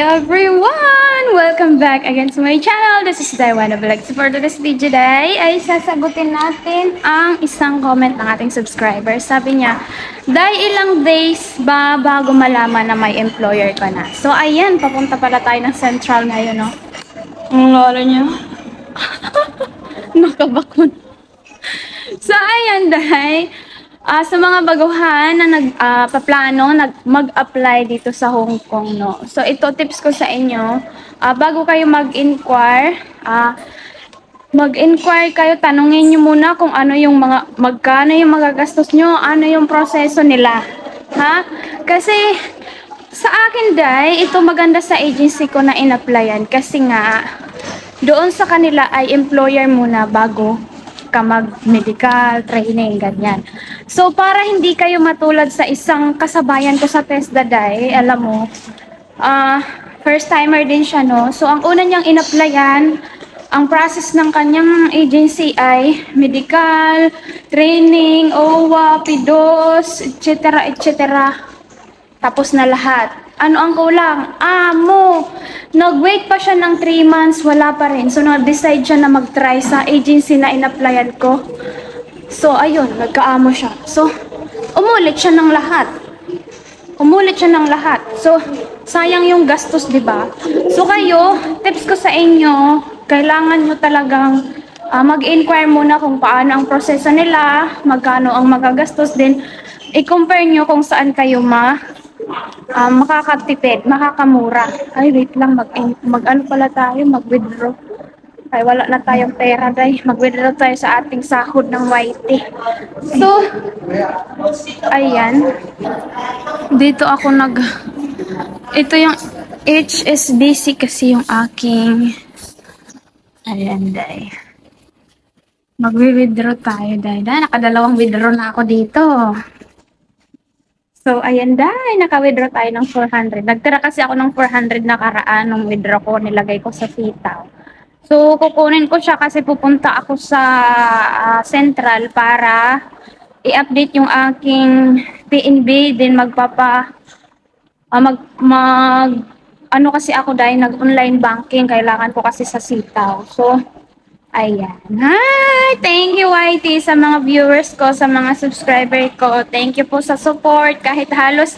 everyone! Welcome back again to my channel. This is Daiwana Vlogs. For today's video day ay sasagutin natin ang isang comment ng ating subscriber. Sabi niya, Day, ilang days ba bago malaman na may employer ka na? So ayan, papunta pala tayo ng Central ngayon, no? Ang lolo niya. Nakabakon. So ayan, Day. Sa mga baguhan na nagpaplano mag-apply dito sa Hong Kong, no. So ito tips ko sa inyo, bago kayo mag-inquire, kayo, tanungin niyo muna kung ano yung magkano yung magagastos niyo, ano yung proseso nila. Ha? Kasi sa akin, Day, ito maganda sa agency ko na in-applyan kasi nga doon sa kanila ay employer muna bago ka mag-medical training, ganyan. So, para hindi kayo matulad sa isang kasabayan ko sa TESDA, Day, alam mo, first timer din siya, no? So, ang una niyang in-applyan, ang process ng kanyang agency ay medical, training, OWA, PIDOS, etc., etc. Tapos na lahat. Ano ang kulang? Nag-wait pa siya ng 3 months, wala pa rin. So, nag-decide siya na mag-try sa agency na in-applyan ko. So, ayun, nagkaamo siya. So, umulit siya ng lahat. So, sayang yung gastos, di ba? So, kayo, tips ko sa inyo, kailangan nyo talagang mag-inquire muna kung paano ang proseso nila, magkano ang magagastos din. I-compare nyo kung saan kayo makakatipid, makakamura. Ay, wait lang, mag-ano pala tayo, mag-withdraw. Ay, wala na tayong pera, Day. Mag-withdraw tayo sa ating sahod ng YT. So, ayan. Dito ako ito yung HSBC kasi yung aking, ayan, Day. Mag-withdraw tayo, Day. Nakadalawang withdraw na ako dito. So, ayan, Day, naka-withdraw tayo ng 400. Nagtira kasi ako ng 400 na karaan nung withdraw ko, nilagay ko sa sitaw. So, kukunin ko siya kasi pupunta ako sa Central para i-update yung aking PNB, din ano kasi ako dahil nag-online banking, kailangan ko kasi sa sitaw. So, ayan. Hi! Thank you, YT, sa mga viewers ko, sa mga subscriber ko. Thank you po sa support. Kahit halos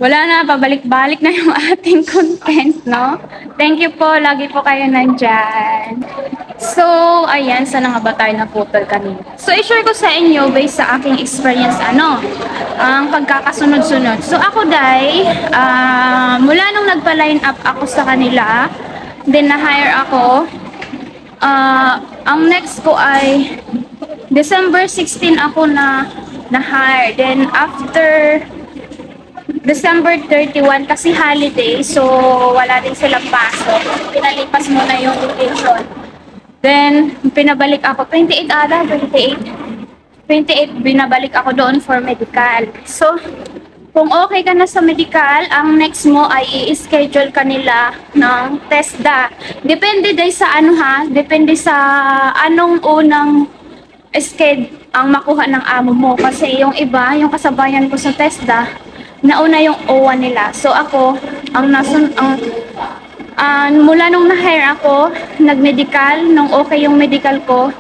wala na, pabalik-balik na yung ating content, no? Thank you po. Lagi po kayo nandyan. So, ayan. Saan nga ba tayo naputol kanina? So, i-share ko sa inyo based sa aking experience, ang pagkakasunod-sunod. So, ako, Day, mula nung nagpa-line up ako sa kanila, then na-hire ako, ang next ko ay December 16 ako na-hire. Then after December 31 kasi holiday, so wala din silang pasok. Pinalipas muna yung vacation. Then pinabalik ako 28 binabalik ako doon for medical. So kung okay ka na sa medical, ang next mo ay i-schedule ka nila ng TESDA. Depende din sa depende sa anong unang schedule ang makuha ng amo mo. Kasi yung iba, yung kasabayan ko sa TESDA, nauna yung OWA nila. So ako, mula nung na-hire ako, nag-medical, nung okay yung medical ko,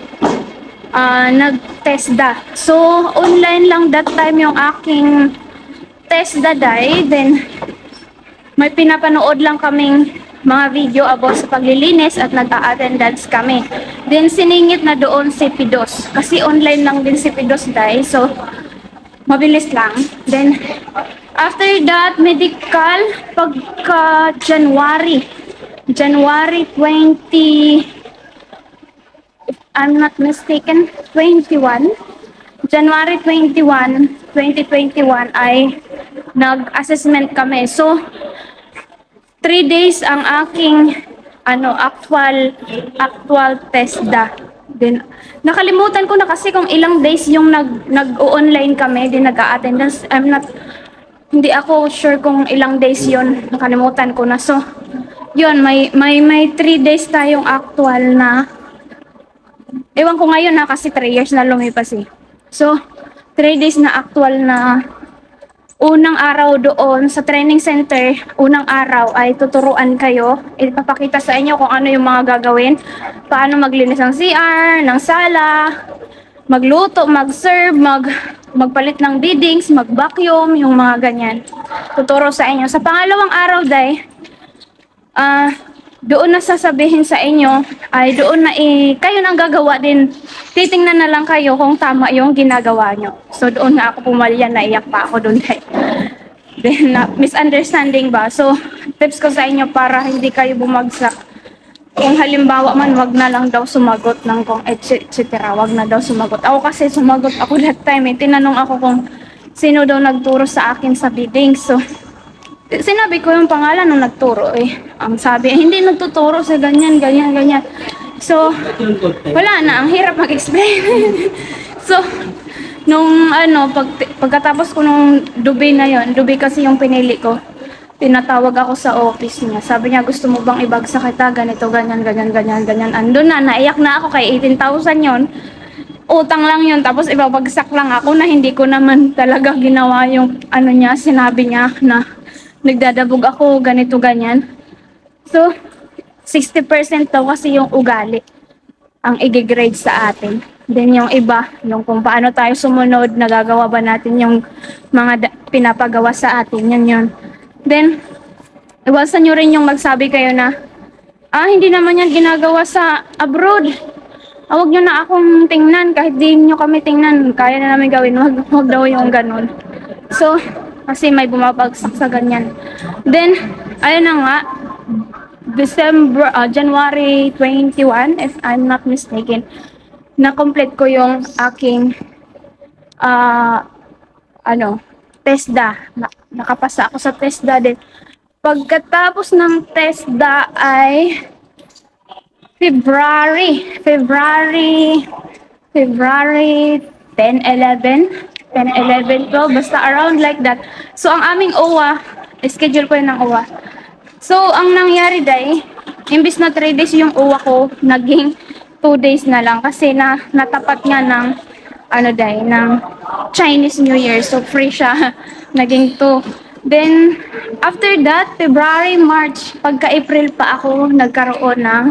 nag-TESDA. So online lang that time yung aking TESDA, Day. Then may pinapanood lang kaming mga video about sa paglilinis at nag-a-attendance kami. Then siningit na doon si PIDOS kasi online lang din si PIDOS, Day. So mabilis lang. Then after that, medical pagka January 20, if I'm not mistaken, January 21, 2021 ay nag-assessment kami. So, 3 days ang aking actual TESDA. Then, nakalimutan ko na kasi kung ilang days yung nag-online kami, din nag-attendance. Hindi ako sure kung ilang days yon, nakalimutan ko na. So, yun, may 3 days tayong actual na, ewan ko ngayon kasi 3 years na lumipas eh. So, 3 days na actual na unang araw doon sa training center, unang araw ay tuturuan kayo. Ipapakita sa inyo kung ano yung mga gagawin. Paano maglinis ng CR, ng sala, magluto, mag-serve, magpalit ng biddings, mag-vacuum, yung mga ganyan. Tuturo sa inyo. Sa pangalawang araw, day, doon na sasabihin sa inyo, ay doon na kayo nang gagawa din. Titingnan na lang kayo kung tama yung ginagawa nyo. So doon nga ako pumalya, naiyak pa ako doon. Then, misunderstanding ba? So, tips ko sa inyo para hindi kayo bumagsak. Kung halimbawa man, wag na lang daw sumagot ng kung etc. Wag na daw sumagot. Ako kasi sumagot ako that time. Tinanong ako kung sino daw nagturo sa akin sa bidding. So, sinabi ko yung pangalan nung nagturo eh. Ang sabi, hindi nagtuturo sa ganyan, ganyan, ganyan. So, wala na. Ang hirap mag-explain. So, nung pagkatapos ko nung Dubai na yon, Dubai kasi yung pinili ko. Tinatawag ako sa office niya. Sabi niya, gusto mo bang ibagsak kita? Ganito, ganyan, ganyan, ganyan, ganyan. Andun na, naiyak na ako kay 18,000 yon. Utang lang yon. Tapos ibabagsak lang ako na hindi ko naman talaga ginawa yung niya, sinabi niya na nagdadabog ako, ganito, ganyan. So, 60% daw kasi yung ugali ang i-grade sa atin. Then yung iba, yung kung paano tayo sumunod, nagagawa ba natin yung mga pinapagawa sa atin, yun. Then, iwasan nyo rin yung magsabi kayo na, hindi naman yan ginagawa sa abroad. Huwag nyo na akong tingnan, kahit di nyo kami tingnan, kaya na namin gawin, huwag daw yung ganun. So, kasi may bumabagsak sa ganyan. Then, ayun na nga, January 21, if I'm not mistaken, na-complete ko yung aking TESDA. Nakapasa ako sa TESDA din. Pagkatapos ng TESDA ay February 10, 11, 12, basta around like that. So, ang aming OWA, schedule ko yun ng OWA. So, ang nangyari day, imbis na 3 days yung OWA ko, naging 2 days na lang kasi natapat nga ng ng Chinese New Year. So, free siya. Naging 2. Then, after that, February, March, pagka-April pa ako nagkaroon ng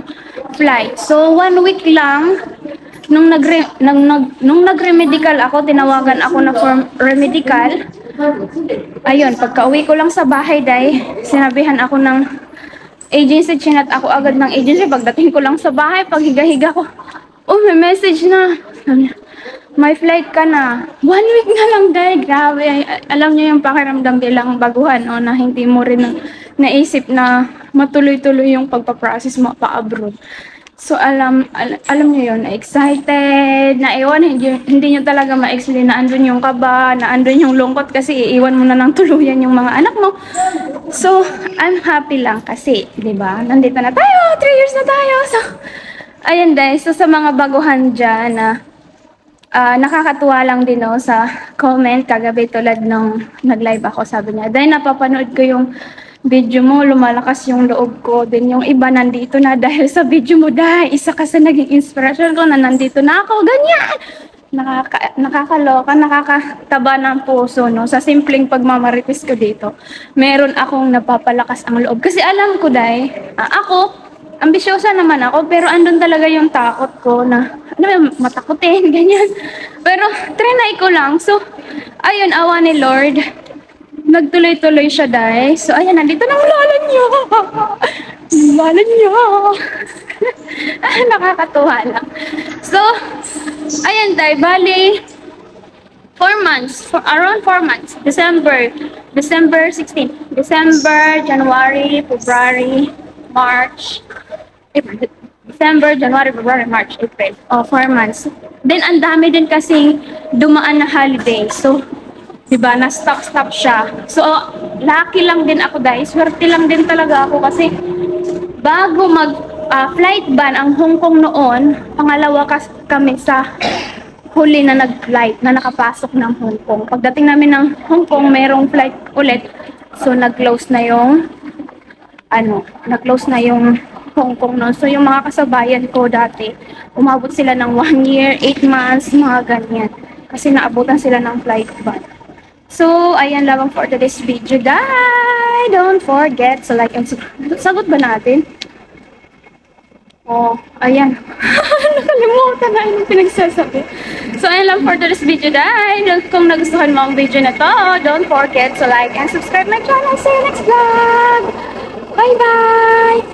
flight. So, 1 week lang, nung nag-remedical ako, tinawagan ako na for remedical. Ayun, pagka-uwi ko lang sa bahay, day, sinabihan ako ng agency, chinat ako agad ng agency. Pagdating ko lang sa bahay, paghiga-higa ko, may message na. May flight ka na. 1 week na lang, day. Grabe. Alam niyo yung pakiramdam bilang baguhan, na hindi mo rin naisip na matuloy-tuloy yung pagpaprocess mo pa-abroad. So, alam niyo yun, excited, na iwan, hindi niyo talaga ma-explain na andun yung kaba, na andun yung lungkot kasi iiwan mo na ng tuluyan yung mga anak mo. So, I'm happy lang kasi, di ba? Nandito na tayo, 3 years na tayo. So, ayun guys, so sa mga baguhan dyan na nakakatuwa lang din sa comment kagabi tulad nung nag-live ako, sabi niya, dahil napapanood ko yung video mo, lumalakas yung loob ko. Then yung iba nandito na dahil sa video mo, dahil isa ka sa naging inspiration ko na nandito na ako, ganyan. Nakakaloka, nakakataba ng puso, no? Sa simpleng pagmamarites ko dito, meron akong napapalakas ang loob. Kasi alam ko, dahil ako, ambisyosa naman ako, pero andun talaga yung takot ko na, matakutin, ganyan. Pero, trinay ko lang. So, ayun, awa ni Lord, nagtuloy-tuloy siya, dahil. So, ayan, nandito na ang lola niyo. Lola niyo. Nakakatuwa lang. So, ayan, dahil, bali, 4 months, around 4 months, December 16, December, January, February, March, April, December, January, February, March, April. 4 months. Then, ang dami din kasing dumaan na holiday. So, diba, na-stop siya. So, lucky lang din ako, guys. Swerte lang din talaga ako kasi bago mag-flight ban ang Hong Kong noon, pangalawa kami sa huli na nag-flight, na nakapasok ng Hong Kong. Pagdating namin ng Hong Kong, mayroong flight ulit. So, nag-close na yung Hong Kong noon. So, yung mga kasabayan ko dati, umabot sila ng 1 year, 8 months, mga ganyan. Kasi naabutan sila ng flight ban. So, ayan lamang for today's video, guys. Don't forget to like and subscribe. Sagot ba natin? Oh, ayan. Nakalimutan na yung pinagsasabi. So, ayan lang for today's video, guys. Kung nagustuhan mo ang video na to, don't forget to like and subscribe my channel. See you next vlog. Bye-bye!